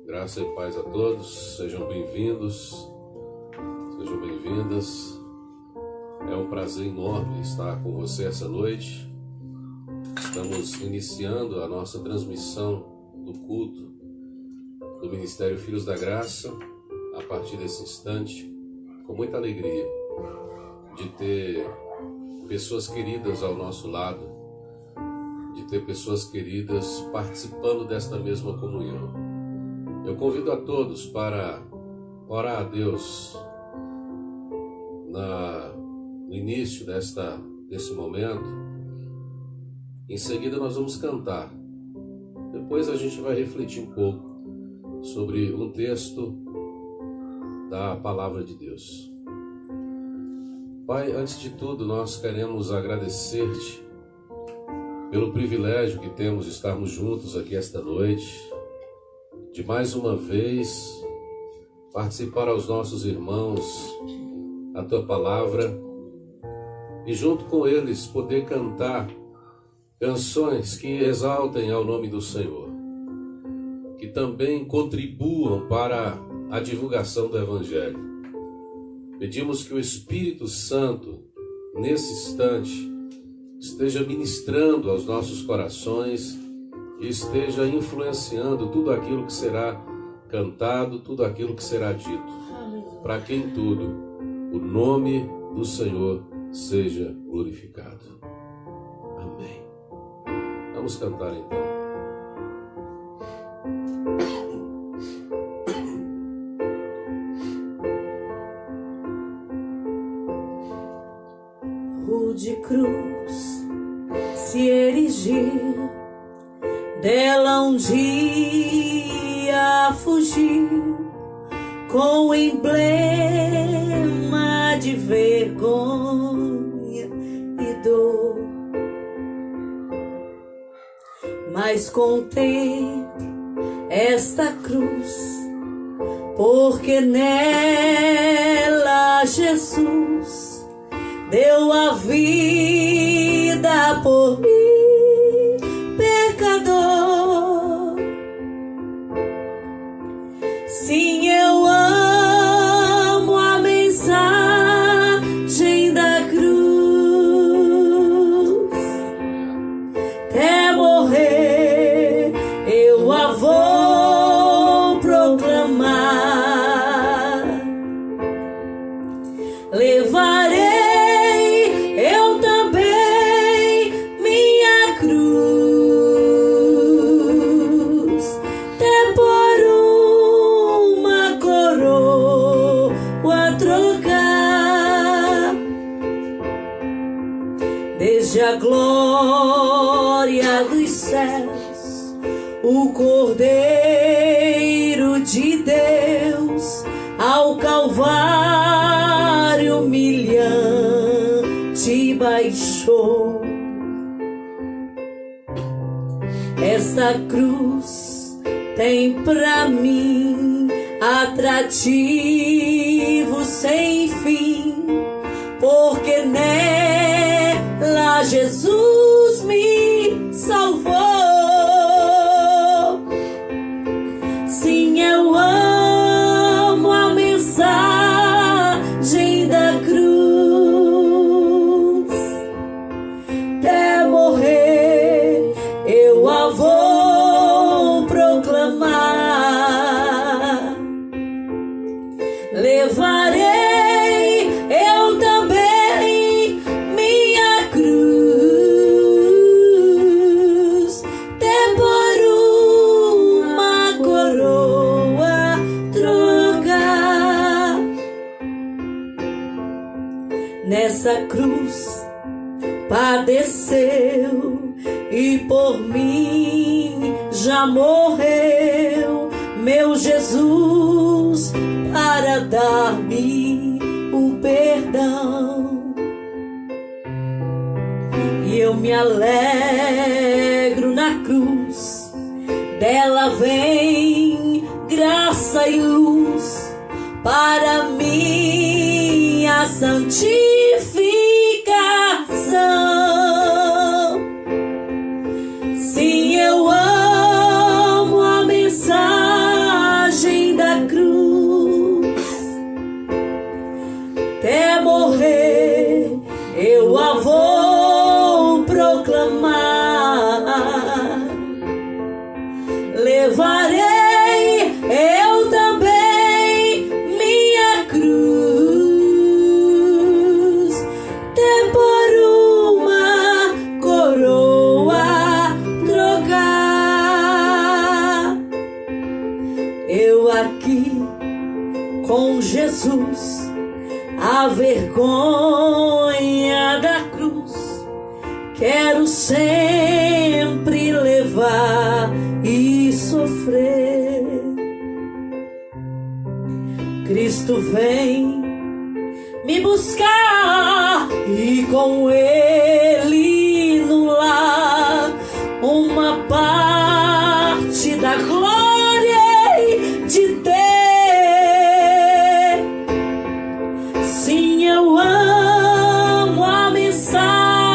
Graça e paz a todos, sejam bem-vindos, sejam bem-vindas. É um prazer enorme estar com você essa noite. Estamos iniciando a nossa transmissão do culto do Ministério Filhos da Graça a partir desse instante, com muita alegria de ter pessoas queridas ao nosso lado, de ter pessoas queridas participando desta mesma comunhão. Eu convido a todos para orar a Deus no início desse momento. Em seguida nós vamos cantar. Depois a gente vai refletir um pouco sobre um texto da Palavra de Deus. Pai, antes de tudo nós queremos agradecer-te pelo privilégio que temos de estarmos juntos aqui esta noite, de mais uma vez participar aos nossos irmãos a Tua Palavra e junto com eles poder cantar canções que exaltem ao nome do Senhor, que também contribuam para a divulgação do Evangelho. Pedimos que o Espírito Santo, nesse instante, esteja ministrando aos nossos corações e esteja influenciando tudo aquilo que será cantado, tudo aquilo que será dito, para que em tudo o nome do Senhor seja glorificado. Amém. Vamos cantar então. Rude cruz se erigiu, dela um dia fugiu, com emblema de vergonha e dor. Mas contemplo esta cruz, porque nela Jesus deu a vida por mim, pecador. Sim, eu amo a mensagem da cruz. Até morrer eu a vou proclamar. Levarei a glória dos céus, o Cordeiro de Deus ao Calvário humilhante baixou. Esta cruz tem pra mim atrativo sem fim, porque nela Jesus me salvou. Sim, eu amo a mensagem da cruz. Até morrer eu a vou proclamar. Levarei nessa cruz padeceu e por mim já morreu meu Jesus para dar-me o perdão. E eu me alegro na cruz, dela vem graça e luz para minha santificação. Sim, eu amo a mensagem levarei eu também minha cruz, até por uma coroa trocar. Eu aqui com Jesus, a vergonha da cruz, quero sempre levar e sofrer. Cristo vem me buscar e com Ele no lar uma parte da glória hei de ter. Sim, eu amo a mensagem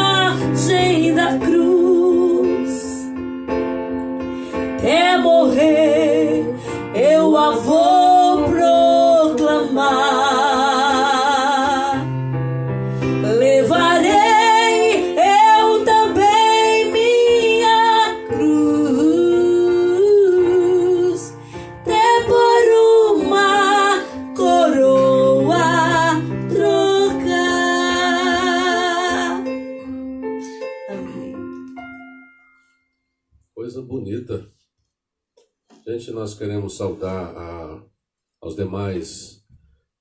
da cruz, até morrer eu a vou proclamar. Levarei eu também minha cruz, até por uma coroa trocar. Amém. Coisa bonita. Gente, nós queremos saudar aos demais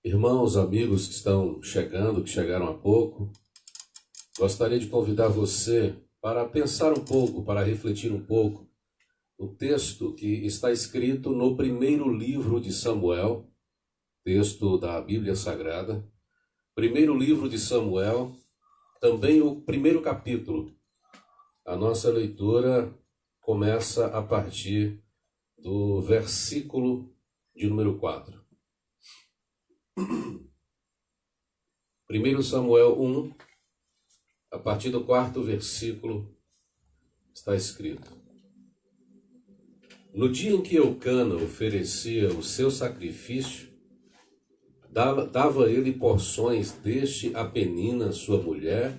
irmãos, amigos que estão chegando, que chegaram há pouco. Gostaria de convidar você para pensar um pouco, para refletir um pouco o texto que está escrito no primeiro livro de Samuel, texto da Bíblia Sagrada. Primeiro livro de Samuel, também o primeiro capítulo. A nossa leitura começa a partir do versículo de número 4. 1 Samuel 1, a partir do 4º versículo, está escrito: No dia em que Eucana oferecia o seu sacrifício, dava ele porções deste a Penina, sua mulher,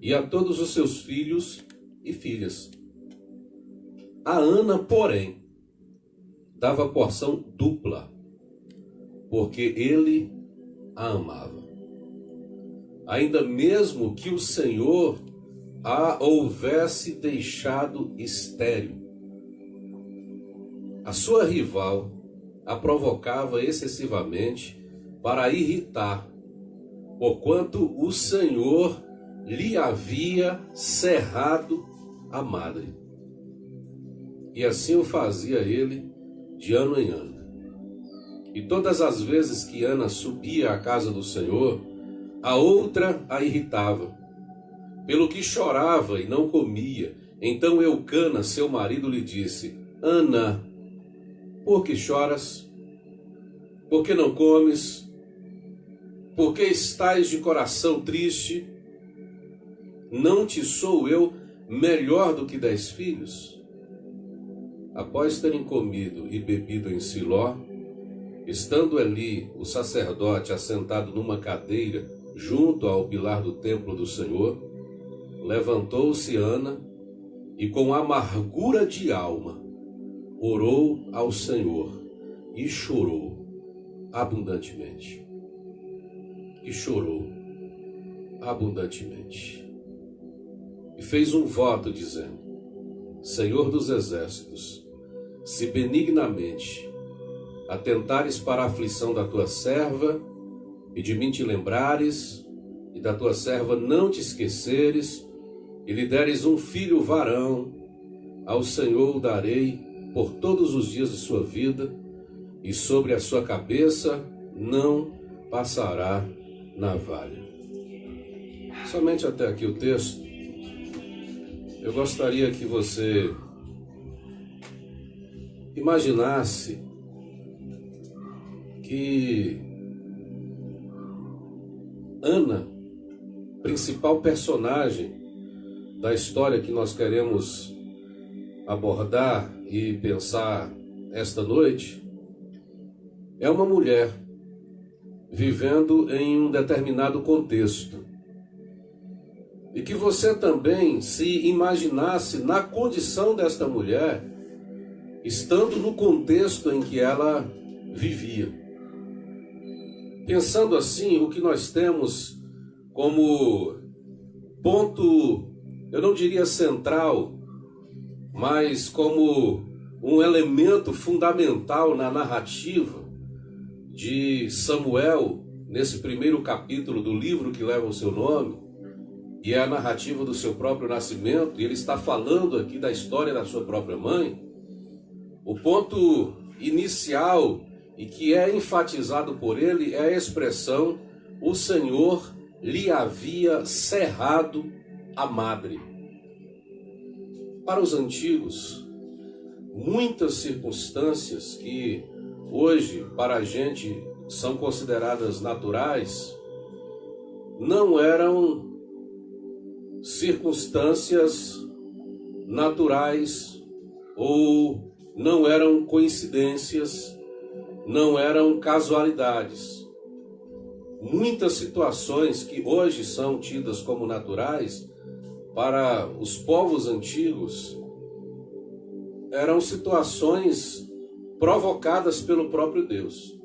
e a todos os seus filhos e filhas. A Ana, porém, dava porção dupla, porque ele a amava. Ainda mesmo que o Senhor a houvesse deixado estéril. A sua rival a provocava excessivamente para irritar, porquanto o Senhor lhe havia cerrado a madre. E assim o fazia ele de ano em ano. E todas as vezes que Ana subia à casa do Senhor, a outra a irritava, pelo que chorava e não comia. Então Eucana, seu marido, lhe disse: Ana, por que choras? Por que não comes? Por que estás de coração triste? Não te sou eu melhor do que 10 filhos? Após terem comido e bebido em Siló, estando ali o sacerdote assentado numa cadeira junto ao pilar do templo do Senhor, levantou-se Ana e com amargura de alma orou ao Senhor e chorou abundantemente. E chorou abundantemente. E fez um voto dizendo: Senhor dos exércitos, se benignamente atentares para a aflição da tua serva, e de mim te lembrares, e da tua serva não te esqueceres, e lhe deres um filho varão, ao Senhor o darei por todos os dias de sua vida, e sobre a sua cabeça não passará navalha. Somente até aqui o texto. Eu gostaria que você imaginasse que Ana, principal personagem da história que nós queremos abordar e pensar esta noite, é uma mulher vivendo em um determinado contexto. E que você também se imaginasse na condição desta mulher estando no contexto em que ela vivia. Pensando assim, o que nós temos como ponto, eu não diria central, mas como um elemento fundamental na narrativa de Samuel, nesse primeiro capítulo do livro que leva o seu nome, e é a narrativa do seu próprio nascimento, e ele está falando aqui da história da sua própria mãe. O ponto inicial e que é enfatizado por ele é a expressão: o Senhor lhe havia cerrado a madre. Para os antigos, muitas circunstâncias que hoje para a gente são consideradas naturais, não eram circunstâncias naturais ou não eram coincidências, não eram casualidades. Muitas situações que hoje são tidas como naturais, para os povos antigos, eram situações provocadas pelo próprio Deus.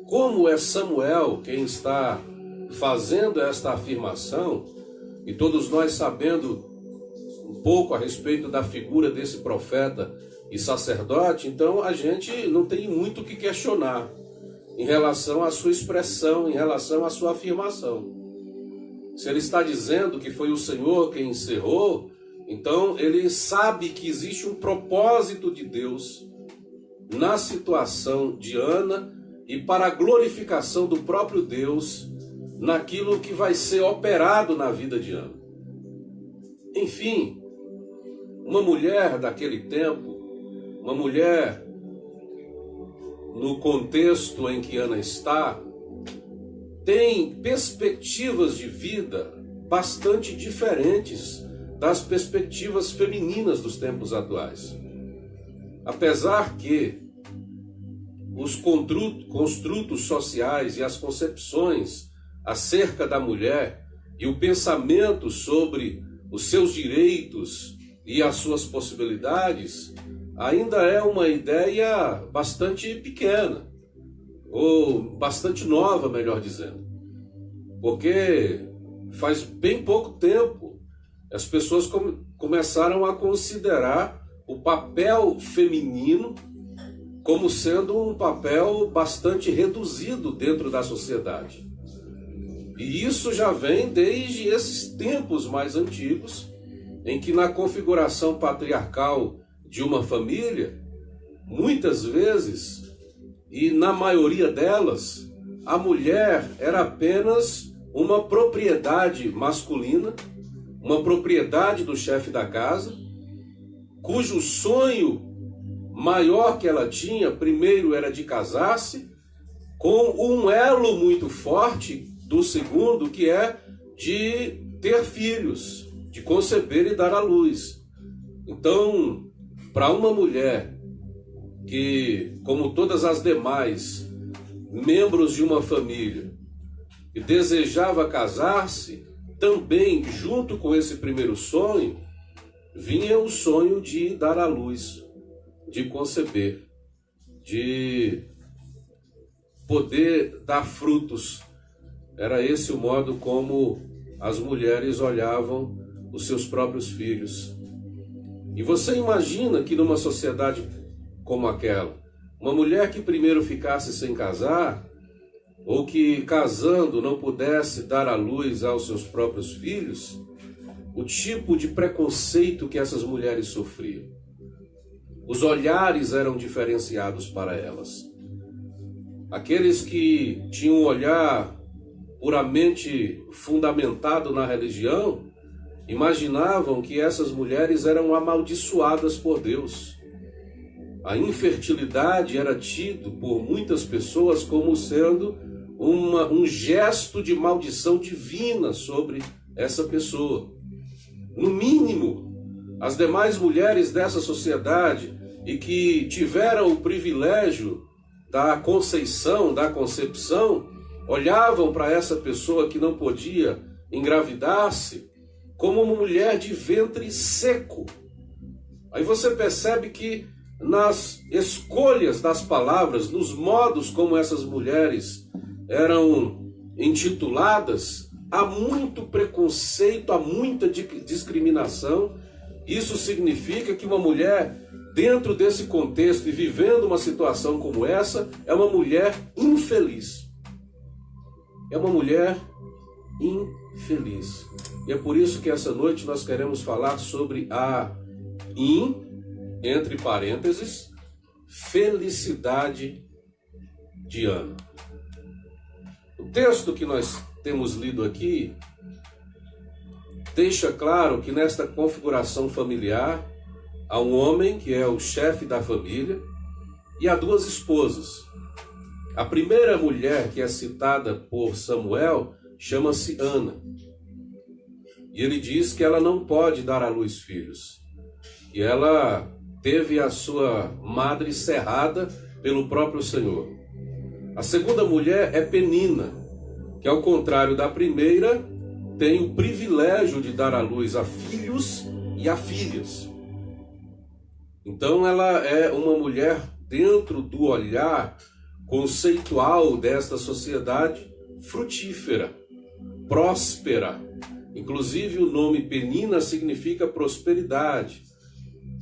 Como é Samuel quem está fazendo esta afirmação, e todos nós sabendo um pouco a respeito da figura desse profeta e sacerdote, então a gente não tem muito o que questionar em relação à sua expressão, em relação à sua afirmação. Se ele está dizendo que foi o Senhor quem encerrou, então ele sabe que existe um propósito de Deus na situação de Ana e para a glorificação do próprio Deus naquilo que vai ser operado na vida de Ana. Enfim, uma mulher daquele tempo, uma mulher no contexto em que Ana está, tem perspectivas de vida bastante diferentes das perspectivas femininas dos tempos atuais. Apesar que os construtos sociais e as concepções acerca da mulher e o pensamento sobre os seus direitos e as suas possibilidades ainda é uma ideia bastante pequena, ou bastante nova, melhor dizendo. Porque faz bem pouco tempo as pessoas começaram a considerar o papel feminino como sendo um papel bastante reduzido dentro da sociedade. E isso já vem desde esses tempos mais antigos, em que na configuração patriarcal de uma família, muitas vezes, e na maioria delas, a mulher era apenas uma propriedade masculina, uma propriedade do chefe da casa, cujo sonho maior que ela tinha, primeiro era de casar-se, com um elo muito forte do segundo, que é de ter filhos, de conceber e dar à luz. Então, para uma mulher que, como todas as demais membros de uma família, que desejava casar-se, também junto com esse primeiro sonho, vinha o sonho de dar à luz, de conceber, de poder dar frutos. Era esse o modo como as mulheres olhavam os seus próprios filhos. E você imagina que numa sociedade como aquela, uma mulher que primeiro ficasse sem casar, ou que casando não pudesse dar à luz aos seus próprios filhos, o tipo de preconceito que essas mulheres sofriam. Os olhares eram diferenciados para elas. Aqueles que tinham um olhar puramente fundamentado na religião, imaginavam que essas mulheres eram amaldiçoadas por Deus. A infertilidade era tido por muitas pessoas como sendo um gesto de maldição divina sobre essa pessoa. No mínimo, as demais mulheres dessa sociedade e que tiveram o privilégio da conceição, da concepção, olhavam para essa pessoa que não podia engravidar-se como uma mulher de ventre seco, Aí você percebe que nas escolhas das palavras, nos modos como essas mulheres eram intituladas, há muito preconceito, há muita discriminação. Isso significa que uma mulher, dentro desse contexto e vivendo uma situação como essa, é uma mulher infeliz. É uma mulher infeliz. E é por isso que essa noite nós queremos falar sobre a entre parênteses, felicidade de Ana. O texto que nós temos lido aqui deixa claro que nesta configuração familiar há um homem que é o chefe da família e há duas esposas. A primeira mulher que é citada por Samuel chama-se Ana. E ele diz que ela não pode dar à luz filhos. E ela teve a sua madre cerrada pelo próprio Senhor. A segunda mulher é Penina, que ao contrário da primeira, tem o privilégio de dar à luz a filhos e a filhas. Então ela é uma mulher dentro do olhar conceitual desta sociedade frutífera, próspera. Inclusive o nome Penina significa prosperidade.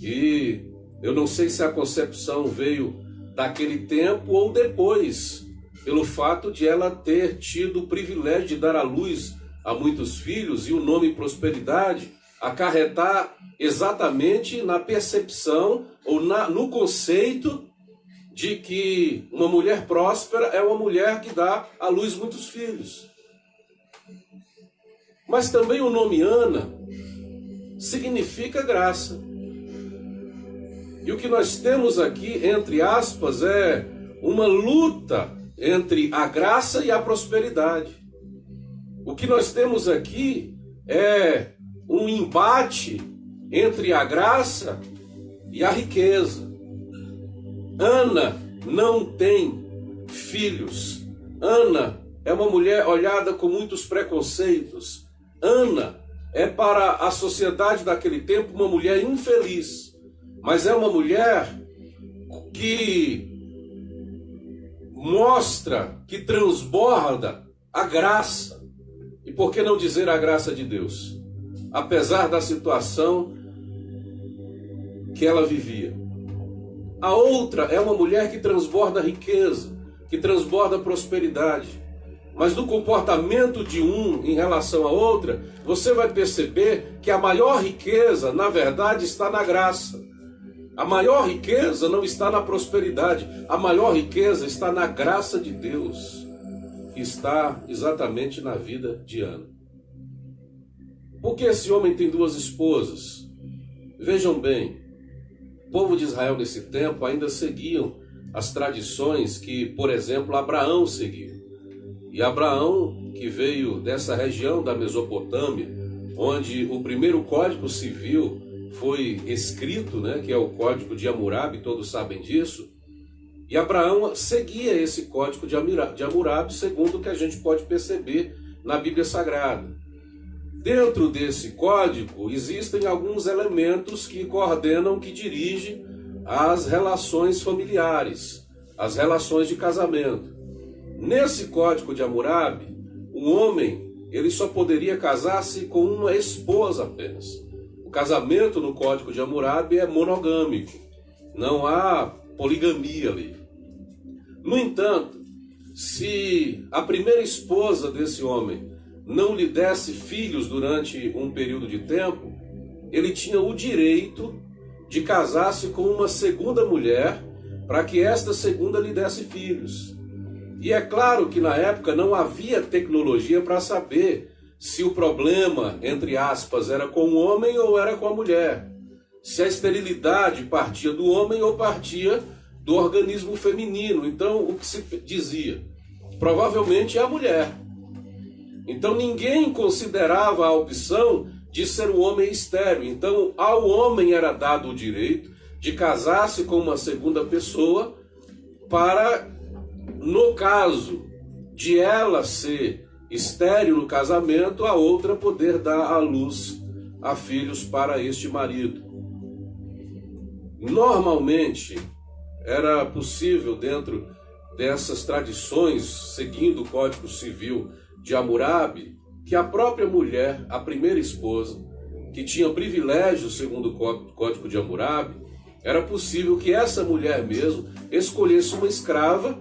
E eu não sei se a concepção veio daquele tempo ou depois, pelo fato de ela ter tido o privilégio de dar à luz a muitos filhos e o nome prosperidade acarretar exatamente na percepção ou no conceito de que uma mulher próspera é uma mulher que dá à luz muitos filhos. Mas também o nome Ana significa graça. E o que nós temos aqui, entre aspas, é uma luta entre a graça e a prosperidade. O que nós temos aqui é um embate entre a graça e a riqueza. Ana não tem filhos. Ana é uma mulher olhada com muitos preconceitos. Ana é para a sociedade daquele tempo uma mulher infeliz. Mas é uma mulher que mostra, que transborda a graça. E por que não dizer a graça de Deus? Apesar da situação que ela vivia. A outra é uma mulher que transborda riqueza, que transborda prosperidade. Mas no comportamento de um em relação à outra, você vai perceber que a maior riqueza, na verdade, está na graça. A maior riqueza não está na prosperidade, a maior riqueza está na graça de Deus, que está exatamente na vida de Ana. Por que esse homem tem duas esposas? Vejam bem, o povo de Israel nesse tempo ainda seguiam as tradições que, por exemplo, Abraão seguia. E Abraão, que veio dessa região da Mesopotâmia, onde o primeiro código civil foi escrito, que é o Código de Hammurabi, todos sabem disso. E Abraão seguia esse Código de Hammurabi, segundo o que a gente pode perceber na Bíblia Sagrada. Dentro desse código existem alguns elementos que coordenam, que dirigem as relações familiares, as relações de casamento. Nesse Código de Hammurabi, o homem ele só poderia casar-se com uma esposa apenas. O casamento no Código de Hammurabi é monogâmico, não há poligamia ali. No entanto, se a primeira esposa desse homem não lhe desse filhos durante um período de tempo, ele tinha o direito de casar-se com uma segunda mulher para que esta segunda lhe desse filhos. E é claro que na época não havia tecnologia para saber se o problema, entre aspas, era com o homem ou era com a mulher. Se a esterilidade partia do homem ou partia do organismo feminino. Então, o que se dizia? Provavelmente é a mulher. Então, ninguém considerava a opção de ser um homem estéril. Então, ao homem era dado o direito de casar-se com uma segunda pessoa para, no caso de ela ser estéril no casamento, a outra poder dar à luz a filhos para este marido. Normalmente era possível, dentro dessas tradições, seguindo o Código Civil de Hammurabi, que a própria mulher, a primeira esposa, que tinha privilégios segundo o Código de Hammurabi, era possível que essa mulher mesmo escolhesse uma escrava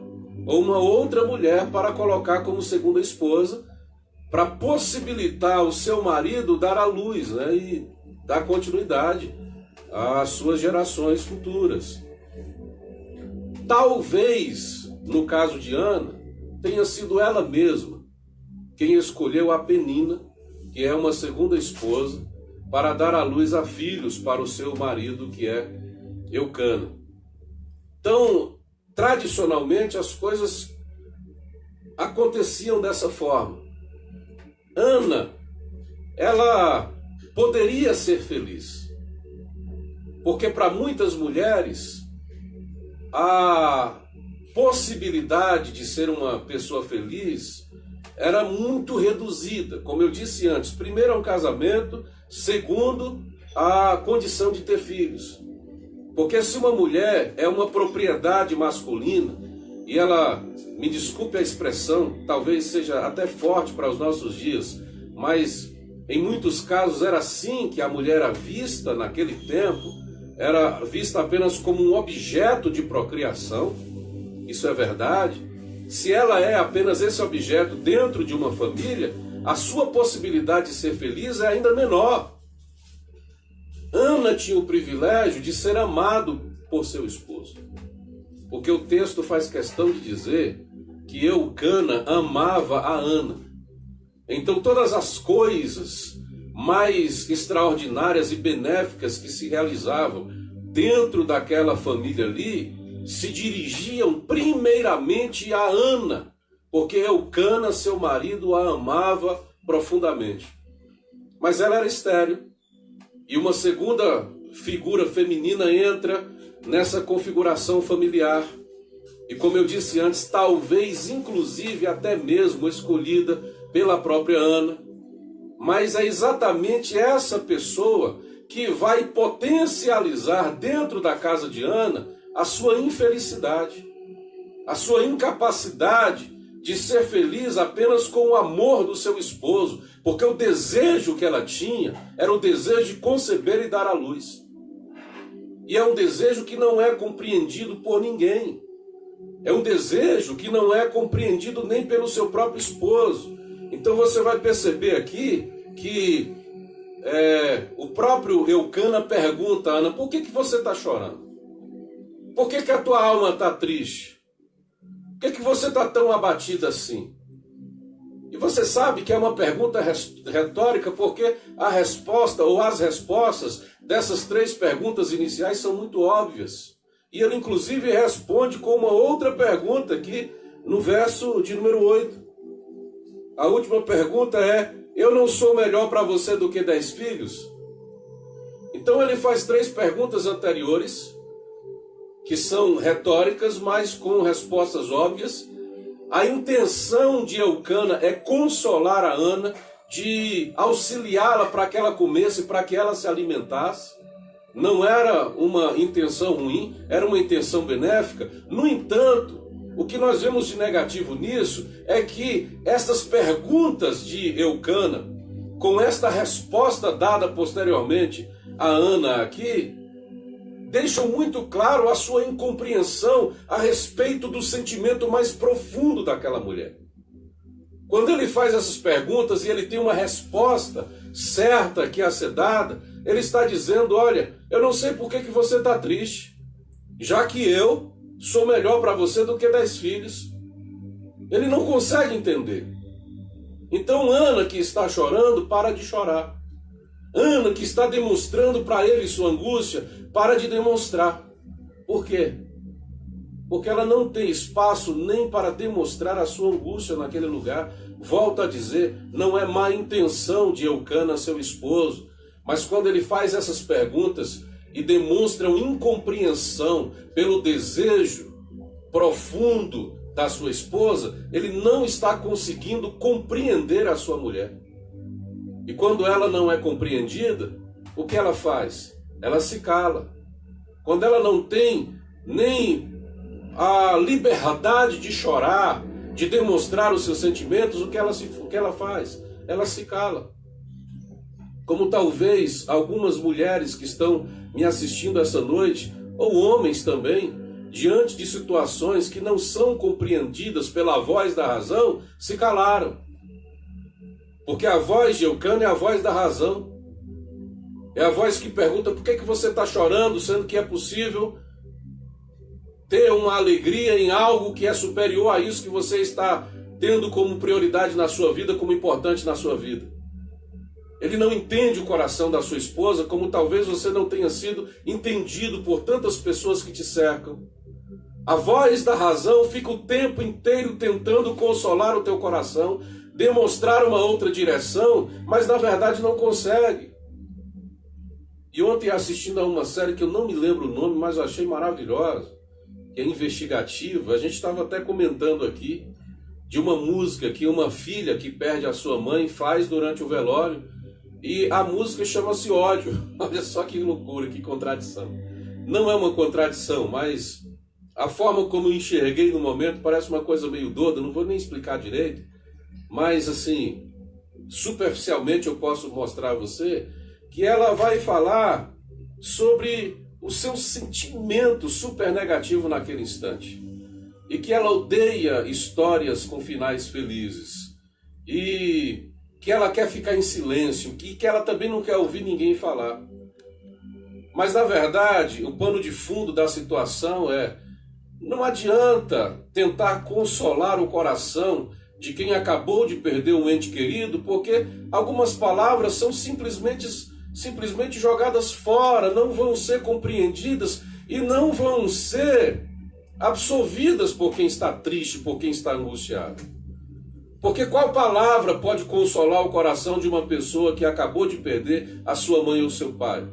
ou uma outra mulher para colocar como segunda esposa, para possibilitar ao seu marido dar à luz, né, e dar continuidade às suas gerações futuras. Talvez, no caso de Ana, tenha sido ela mesma quem escolheu a Penina, que é uma segunda esposa, para dar à luz a filhos para o seu marido, que é Eucana. Então, tradicionalmente, as coisas aconteciam dessa forma. Ana, ela poderia ser feliz, porque para muitas mulheres a possibilidade de ser uma pessoa feliz era muito reduzida. Como eu disse antes, primeiro é um casamento, segundo a condição de ter filhos. Porque se uma mulher é uma propriedade masculina, e ela, me desculpe a expressão, talvez seja até forte para os nossos dias, mas em muitos casos era assim que a mulher era vista naquele tempo, era vista apenas como um objeto de procriação. Isso é verdade. Se ela é apenas esse objeto dentro de uma família, a sua possibilidade de ser feliz é ainda menor. Ana tinha o privilégio de ser amado por seu esposo, porque o texto faz questão de dizer que Eucana amava a Ana. Então todas as coisas mais extraordinárias e benéficas que se realizavam dentro daquela família ali se dirigiam primeiramente a Ana, porque Eucana, seu marido, a amava profundamente. Mas ela era estéril. E uma segunda figura feminina entra nessa configuração familiar. E como eu disse antes, talvez inclusive até mesmo escolhida pela própria Ana. Mas é exatamente essa pessoa que vai potencializar dentro da casa de Ana a sua infelicidade, a sua incapacidade de ser feliz apenas com o amor do seu esposo, porque o desejo que ela tinha era o desejo de conceber e dar à luz. E é um desejo que não é compreendido por ninguém. É um desejo que não é compreendido nem pelo seu próprio esposo. Então você vai perceber aqui que o próprio Eucana pergunta a Ana: por que você está chorando? Por que a tua alma está triste? Por que você está tão abatida assim? E você sabe que é uma pergunta retórica, porque a resposta ou as respostas dessas três perguntas iniciais são muito óbvias. E ele inclusive responde com uma outra pergunta aqui no verso de número 8. A última pergunta é: eu não sou melhor para você do que 10 filhos? Então ele faz três perguntas anteriores, que são retóricas, mas com respostas óbvias. A intenção de Eucana é consolar a Ana, de auxiliá-la para que ela comesse, para que ela se alimentasse. Não era uma intenção ruim, era uma intenção benéfica. No entanto, o que nós vemos de negativo nisso é que essas perguntas de Eucana, com esta resposta dada posteriormente a Ana aqui, deixam muito claro a sua incompreensão a respeito do sentimento mais profundo daquela mulher. Quando ele faz essas perguntas e ele tem uma resposta certa que a ser dada, ele está dizendo: olha, eu não sei por que você está triste, já que eu sou melhor para você do que 10 filhos. Ele não consegue entender. Então Ana, que está chorando, para de chorar. Ana, que está demonstrando para ele sua angústia, para de demonstrar. Por quê? Porque ela não tem espaço nem para demonstrar a sua angústia naquele lugar. Volto a dizer, não é má intenção de Eucana, seu esposo, mas quando ele faz essas perguntas e demonstram incompreensão pelo desejo profundo da sua esposa, ele não está conseguindo compreender a sua mulher. E quando ela não é compreendida, o que ela faz? Ela se cala. quando ela não tem nem a liberdade de chorar, de demonstrar os seus sentimentos, o que ela faz? Ela se cala. Como talvez algumas mulheres que estão me assistindo essa noite, ou homens também, diante de situações que não são compreendidas pela voz da razão, se calaram. Porque a voz de Eucana é a voz da razão. É a voz que pergunta: por que você está chorando, sendo que é possível ter uma alegria em algo que é superior a isso que você está tendo como prioridade na sua vida, como importante na sua vida. Ele não entende o coração da sua esposa, como talvez você não tenha sido entendido por tantas pessoas que te cercam. A voz da razão fica o tempo inteiro tentando consolar o teu coração, demonstrar uma outra direção, mas na verdade não consegue. E ontem, assistindo a uma série que eu não me lembro o nome, mas eu achei maravilhosa, que é investigativa, a gente estava até comentando aqui de uma música que uma filha que perde a sua mãe faz durante o velório, e a música chama-se Ódio. Olha só que loucura, que contradição. Não é uma contradição, mas a forma como eu enxerguei no momento parece uma coisa meio doida, não vou nem explicar direito, mas assim, superficialmente eu posso mostrar a você que ela vai falar sobre o seu sentimento super negativo naquele instante. E que ela odeia histórias com finais felizes. E que ela quer ficar em silêncio, que ela também não quer ouvir ninguém falar. Mas na verdade, o pano de fundo da situação é: não adianta tentar consolar o coração de quem acabou de perder um ente querido, porque algumas palavras são simplesmente jogadas fora, não vão ser compreendidas e não vão ser absolvidas por quem está triste, por quem está angustiado. Porque qual palavra pode consolar o coração de uma pessoa que acabou de perder a sua mãe ou seu pai?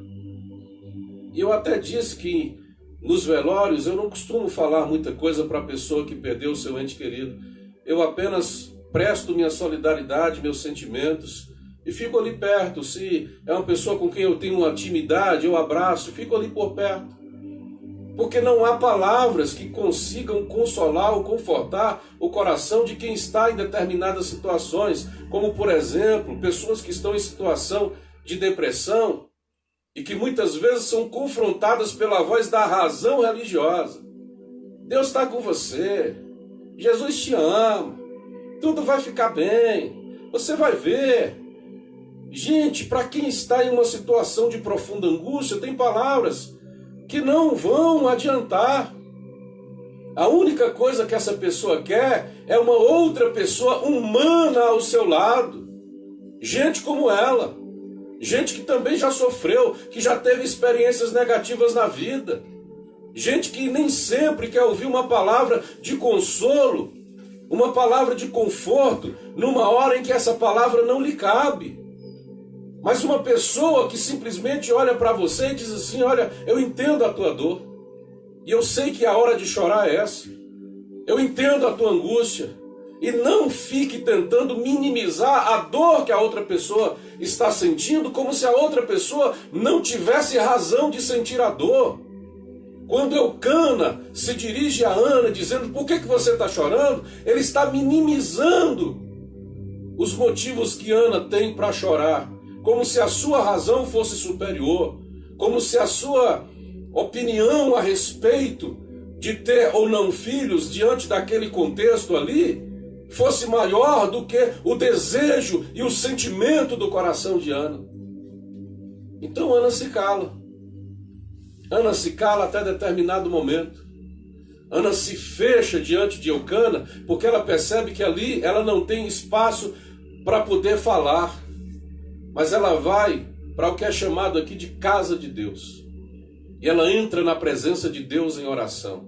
E eu até disse que nos velórios eu não costumo falar muita coisa para a pessoa que perdeu o seu ente querido. Eu apenas presto minha solidariedade, meus sentimentos, e fico ali perto. Se é uma pessoa com quem eu tenho uma intimidade, eu abraço, fico ali por perto. Porque não há palavras que consigam consolar ou confortar o coração de quem está em determinadas situações, como, por exemplo, pessoas que estão em situação de depressão e que muitas vezes são confrontadas pela voz da razão religiosa. Deus está com você, Jesus te ama, tudo vai ficar bem, você vai ver. Gente, para quem está em uma situação de profunda angústia, tem palavras que não vão adiantar. A única coisa que essa pessoa quer é uma outra pessoa humana ao seu lado. Gente como ela. Gente que também já sofreu, que já teve experiências negativas na vida. Gente que nem sempre quer ouvir uma palavra de consolo, uma palavra de conforto, numa hora em que essa palavra não lhe cabe. Mas uma pessoa que simplesmente olha para você e diz assim: olha, eu entendo a tua dor, e eu sei que a hora de chorar é essa, eu entendo a tua angústia, e não fique tentando minimizar a dor que a outra pessoa está sentindo, como se a outra pessoa não tivesse razão de sentir a dor. Quando Eucana se dirige a Ana dizendo: por que você está chorando? Ele está minimizando os motivos que Ana tem para chorar, como se a sua razão fosse superior, como se a sua opinião a respeito de ter ou não filhos diante daquele contexto ali fosse maior do que o desejo e o sentimento do coração de Ana. Então Ana se cala. Ana se cala até determinado momento. Ana se fecha diante de Eucana porque ela percebe que ali ela não tem espaço para poder falar. Mas ela vai para o que é chamado aqui de casa de Deus. E ela entra na presença de Deus em oração.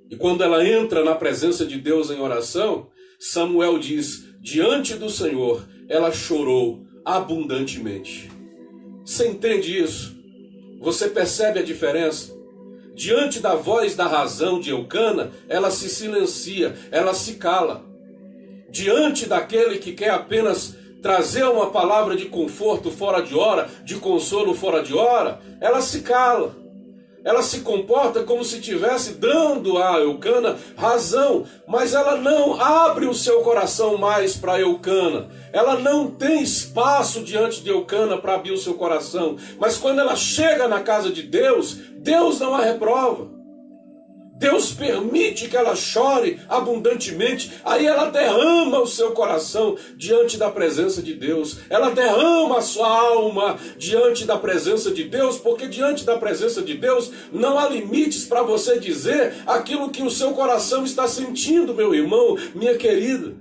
E quando ela entra na presença de Deus em oração, Samuel diz: diante do Senhor, ela chorou abundantemente. Você entende isso? Você percebe a diferença? Diante da voz da razão de Eucana, ela se silencia, ela se cala. Diante daquele que quer apenas trazer uma palavra de conforto fora de hora, de consolo fora de hora, ela se cala. ela se comporta como se estivesse dando a Eucana razão, mas ela não abre o seu coração mais para Eucana. Ela não tem espaço diante de Eucana para abrir o seu coração. Mas quando ela chega na casa de Deus, Deus não a reprova. Deus permite que ela chore abundantemente, aí ela derrama o seu coração diante da presença de Deus, ela derrama a sua alma diante da presença de Deus, porque diante da presença de Deus não há limites para você dizer aquilo que o seu coração está sentindo, meu irmão, minha querida.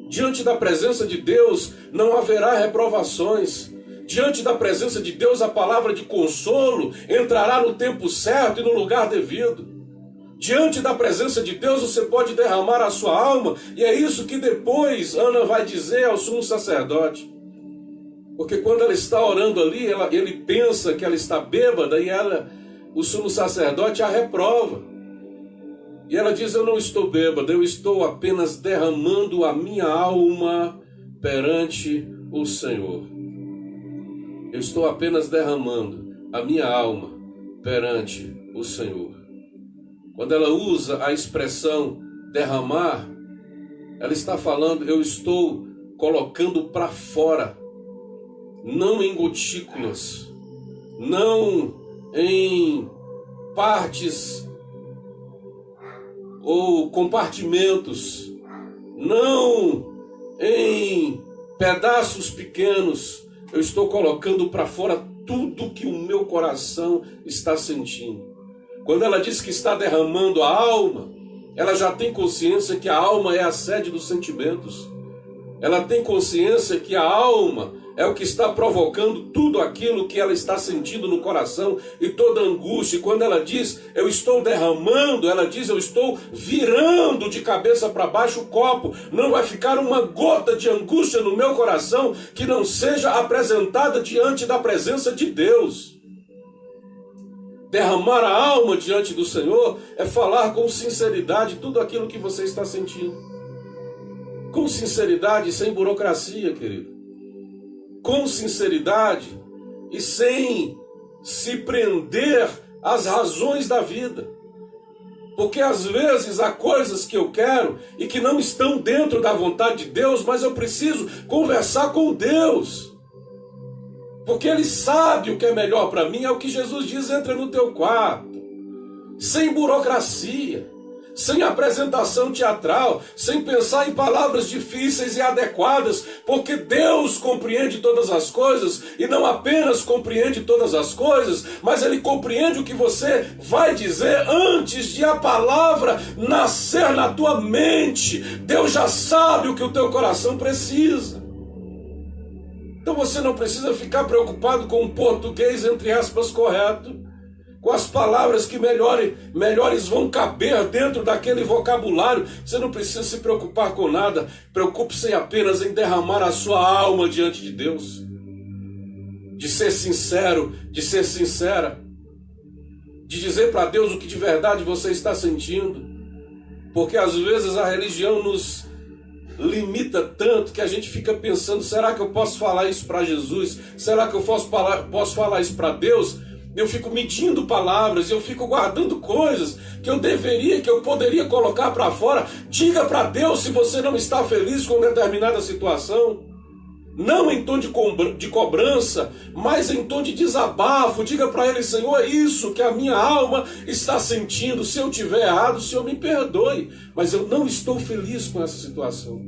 Diante da presença de Deus não haverá reprovações. Diante da presença de Deus, a palavra de consolo entrará no tempo certo e no lugar devido. Diante da presença de Deus, você pode derramar a sua alma, e é isso que depois Ana vai dizer ao sumo sacerdote. Porque quando ela está orando ali, ele pensa que ela está bêbada, e o sumo sacerdote a reprova. E ela diz: eu não estou bêbada, eu estou apenas derramando a minha alma perante o Senhor. Eu estou apenas derramando a minha alma perante o Senhor. Quando ela usa a expressão derramar, ela está falando, eu estou colocando para fora, não em gotículas, não em partes ou compartimentos, não em pedaços pequenos. Eu estou colocando para fora tudo que o meu coração está sentindo. Quando ela diz que está derramando a alma, ela já tem consciência que a alma é a sede dos sentimentos. Ela tem consciência que a alma é o que está provocando tudo aquilo que ela está sentindo no coração e toda angústia. E quando ela diz, eu estou derramando, ela diz, eu estou virando de cabeça para baixo o copo. Não vai ficar uma gota de angústia no meu coração que não seja apresentada diante da presença de Deus. Derramar a alma diante do Senhor é falar com sinceridade tudo aquilo que você está sentindo. Com sinceridade e sem burocracia, querido. Com sinceridade e sem se prender às razões da vida. Porque às vezes há coisas que eu quero e que não estão dentro da vontade de Deus, mas eu preciso conversar com Deus. Porque Ele sabe o que é melhor para mim, é o que Jesus diz, entra no teu quarto. Sem burocracia, sem apresentação teatral, sem pensar em palavras difíceis e adequadas, porque Deus compreende todas as coisas, e não apenas compreende todas as coisas, mas Ele compreende o que você vai dizer antes de a palavra nascer na tua mente. Deus já sabe o que o teu coração precisa. Então você não precisa ficar preocupado com o português, entre aspas, correto, com as palavras que melhores vão caber dentro daquele vocabulário. Você não precisa se preocupar com nada. Preocupe-se apenas em derramar a sua alma diante de Deus. De ser sincero, de ser sincera. De dizer para Deus o que de verdade você está sentindo. Porque às vezes a religião nos limita tanto que a gente fica pensando, será que eu posso falar isso para Jesus? Será que eu posso falar isso para Deus? Eu fico medindo palavras, eu fico guardando coisas que eu poderia colocar para fora. Diga para Deus se você não está feliz com determinada situação. Não em tom de cobrança, mas em tom de desabafo. Diga para Ele, Senhor, é isso que a minha alma está sentindo. Se eu tiver errado, o Senhor me perdoe. Mas eu não estou feliz com essa situação.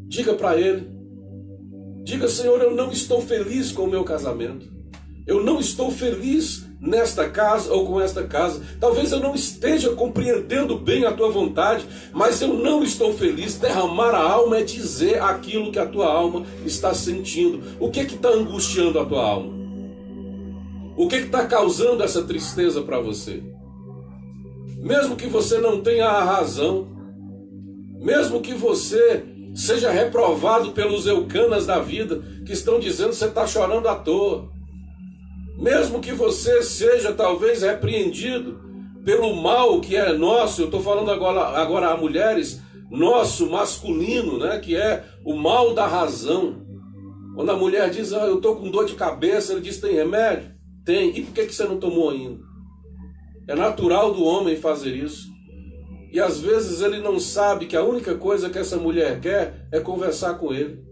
Diga para Ele. Diga, Senhor, eu não estou feliz com o meu casamento. Eu não estou feliz nesta casa ou com esta casa. Talvez eu não esteja compreendendo bem a tua vontade, mas eu não estou feliz. Derramar a alma é dizer aquilo que a tua alma está sentindo. O que está angustiando a tua alma? O que está causando essa tristeza para você? Mesmo que você não tenha a razão, mesmo que você seja reprovado pelos eucanas da vida, que estão dizendo que você está chorando à toa, mesmo que você seja talvez repreendido pelo mal que é nosso, eu estou falando agora a mulheres, nosso masculino, né, que é o mal da razão. Quando a mulher diz, eu estou com dor de cabeça, ele diz, tem remédio? Tem. E por que você não tomou ainda? É natural do homem fazer isso. E às vezes ele não sabe que a única coisa que essa mulher quer é conversar com ele.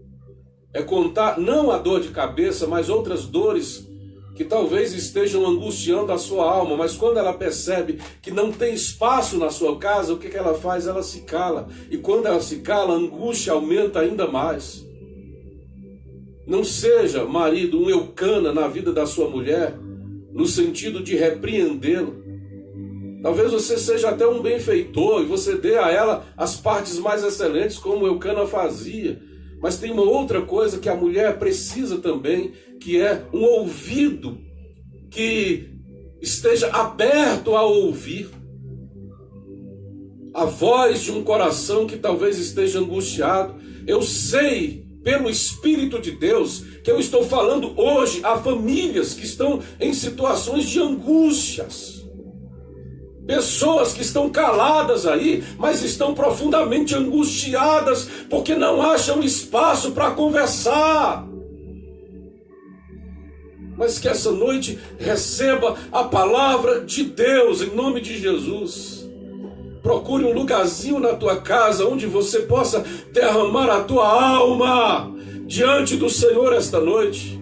É contar não a dor de cabeça, mas outras dores que talvez estejam angustiando a sua alma. Mas quando ela percebe que não tem espaço na sua casa, o que ela faz? Ela se cala. E quando ela se cala, a angústia aumenta ainda mais. Não seja, marido, um Eucana na vida da sua mulher, no sentido de repreendê-lo. Talvez você seja até um benfeitor e você dê a ela as partes mais excelentes, como Eucana fazia. Mas tem uma outra coisa que a mulher precisa também, que é um ouvido que esteja aberto a ouvir a voz de um coração que talvez esteja angustiado. Eu sei, pelo Espírito de Deus, que eu estou falando hoje a famílias que estão em situações de angústias. Pessoas que estão caladas aí, mas estão profundamente angustiadas, porque não acham espaço para conversar. Mas que essa noite receba a palavra de Deus, em nome de Jesus. Procure um lugarzinho na tua casa, onde você possa derramar a tua alma diante do Senhor esta noite.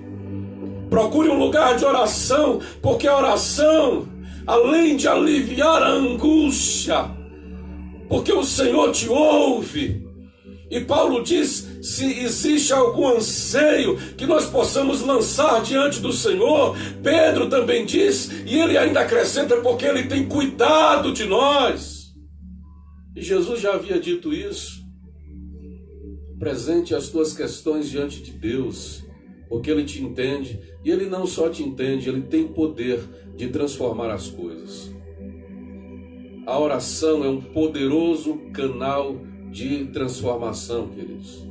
Procure um lugar de oração, porque a oração, além de aliviar a angústia, porque o Senhor te ouve. E Paulo diz, se existe algum anseio que nós possamos lançar diante do Senhor, Pedro também diz, e ele ainda acrescenta, porque ele tem cuidado de nós. E Jesus já havia dito isso. Presente as tuas questões diante de Deus, porque Ele te entende, e Ele não só te entende, Ele tem poder de transformar as coisas. A oração é um poderoso canal de transformação, queridos.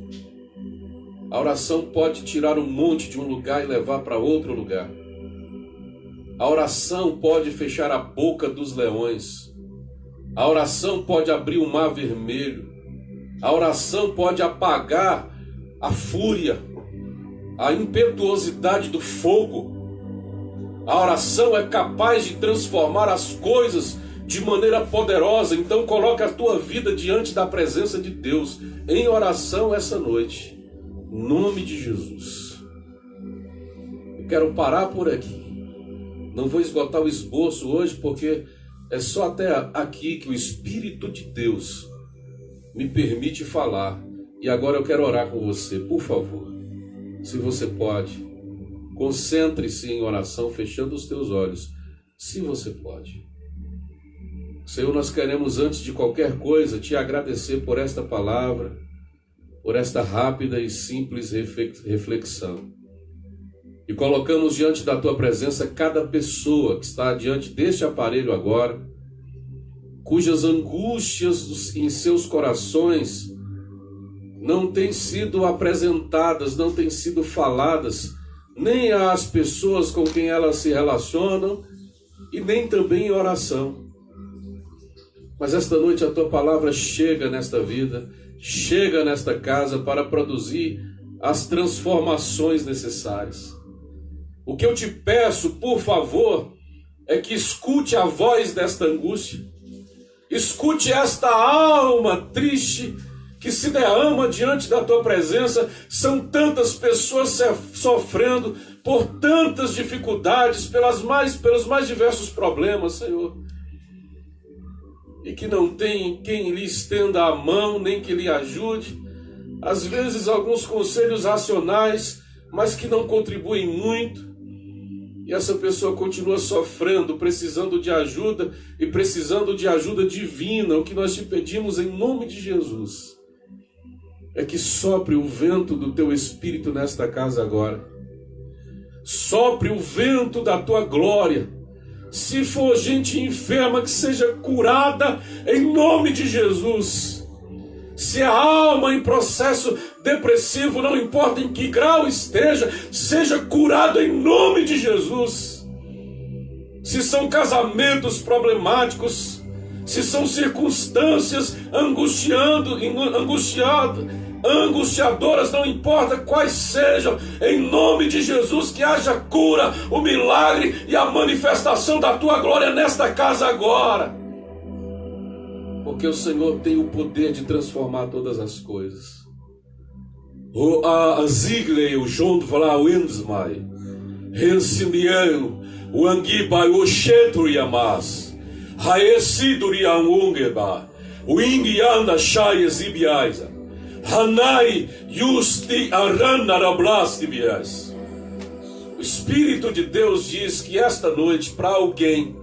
A oração pode tirar um monte de um lugar e levar para outro lugar. A oração pode fechar a boca dos leões. A oração pode abrir o mar vermelho. A oração pode apagar a fúria, a impetuosidade do fogo. A oração é capaz de transformar as coisas de maneira poderosa. Então coloque a tua vida diante da presença de Deus em oração essa noite, em nome de Jesus. Eu quero parar por aqui. Não vou esgotar o esboço hoje, porque é só até aqui que o Espírito de Deus me permite falar. E agora eu quero orar com você. Por favor, se você pode, concentre-se em oração, fechando os teus olhos, se você pode. Senhor, nós queremos, antes de qualquer coisa, te agradecer por esta palavra, por esta rápida e simples reflexão. E colocamos diante da tua presença cada pessoa que está diante deste aparelho agora, cujas angústias em seus corações não têm sido apresentadas, não têm sido faladas, nem às pessoas com quem elas se relacionam e nem também em oração. Mas esta noite a tua palavra chega nesta vida, chega nesta casa para produzir as transformações necessárias. O que eu te peço, por favor, é que escute a voz desta angústia, escute esta alma triste que se derrama diante da tua presença. São tantas pessoas sofrendo por tantas dificuldades, pelos mais diversos problemas, Senhor, e que não tem quem lhe estenda a mão, nem que lhe ajude. Às vezes alguns conselhos racionais, mas que não contribuem muito. E essa pessoa continua sofrendo, precisando de ajuda e precisando de ajuda divina. O que nós te pedimos em nome de Jesus é que sopre o vento do teu Espírito nesta casa agora. Sopre o vento da tua glória. Se for gente enferma, que seja curada em nome de Jesus. Se a alma em processo depressivo, não importa em que grau esteja, seja curado em nome de Jesus. Se são casamentos problemáticos, se são circunstâncias angustiadas, angustiadoras, não importa quais sejam, em nome de Jesus, que haja cura, o milagre e a manifestação da tua glória nesta casa agora. Porque o Senhor tem o poder de transformar todas as coisas. O Azigle, o João de Vlauensmai, Hensimiel, o Angibai, o Chetro Yamas, Haesidurian Ungeba, o Ingianda Shai Zibiaisa, Hanai Justi Aranarablastibias. O Espírito de Deus diz que esta noite, para alguém,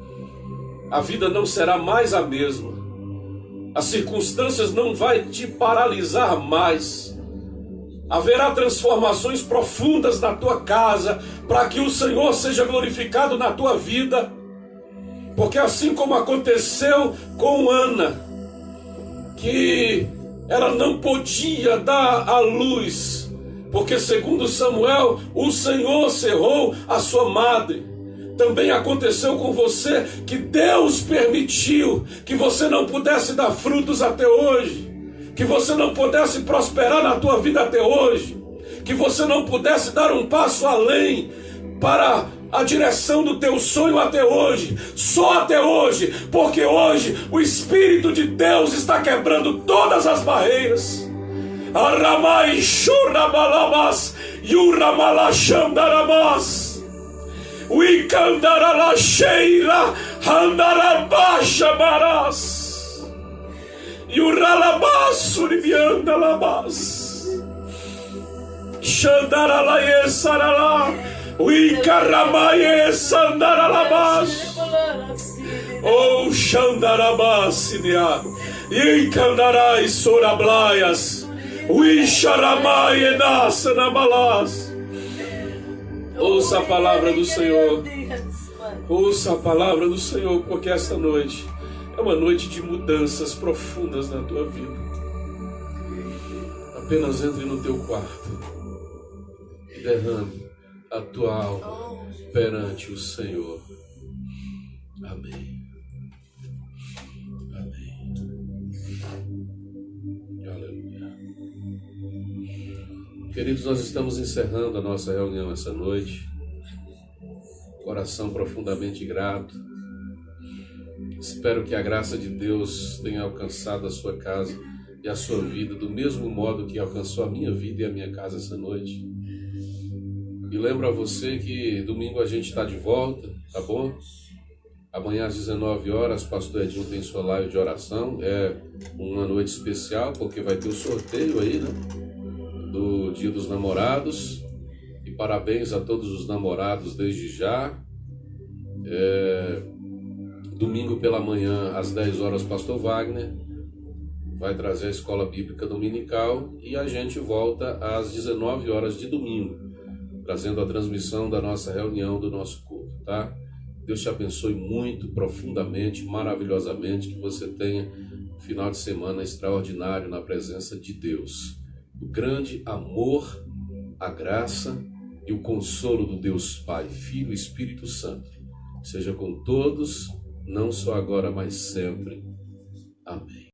a vida não será mais a mesma. As circunstâncias não vai te paralisar mais. Haverá transformações profundas na tua casa, para que o Senhor seja glorificado na tua vida. Porque assim como aconteceu com Ana, que ela não podia dar à luz, porque segundo Samuel, o Senhor cerrou a sua madre. Também aconteceu com você, que Deus permitiu que você não pudesse dar frutos até hoje, que você não pudesse prosperar na tua vida até hoje, que você não pudesse dar um passo além para a direção do teu sonho até hoje, só até hoje, porque hoje o Espírito de Deus está quebrando todas as barreiras. Aramai shurabalabas yuramalachandarabas Wikandaralacheira Handarabashabaras Yuralabasuribiandalabas Shandaralaesarala Wikaramaye Sandaralabas Oh Shandarabasinia Yikandarai Sorablaias Wisharamaye Nasanabalas. Ouça a palavra do Senhor. Ouça a palavra do Senhor, porque esta noite é uma noite de mudanças profundas na tua vida. Apenas entre no teu quarto e derrame a tua alma perante o Senhor. Amém. Amém. Aleluia. Queridos, nós estamos encerrando a nossa reunião essa noite. Coração profundamente grato. Espero que a graça de Deus tenha alcançado a sua casa e a sua vida do mesmo modo que alcançou a minha vida e a minha casa essa noite. E lembro a você que domingo a gente está de volta, tá bom? Amanhã às 19 horas, pastor Edinho tem sua live de oração. É uma noite especial, porque vai ter o sorteio aí, né? Do Dia dos Namorados. E parabéns a todos os namorados desde já. Domingo pela manhã, às 10 horas, pastor Wagner vai trazer a escola bíblica dominical. E a gente volta às 19 horas de domingo, trazendo a transmissão da nossa reunião, do nosso culto, tá? Deus te abençoe muito, profundamente, maravilhosamente, que você tenha um final de semana extraordinário na presença de Deus. O grande amor, a graça e o consolo do Deus Pai, Filho e Espírito Santo seja com todos, não só agora, mas sempre. Amém.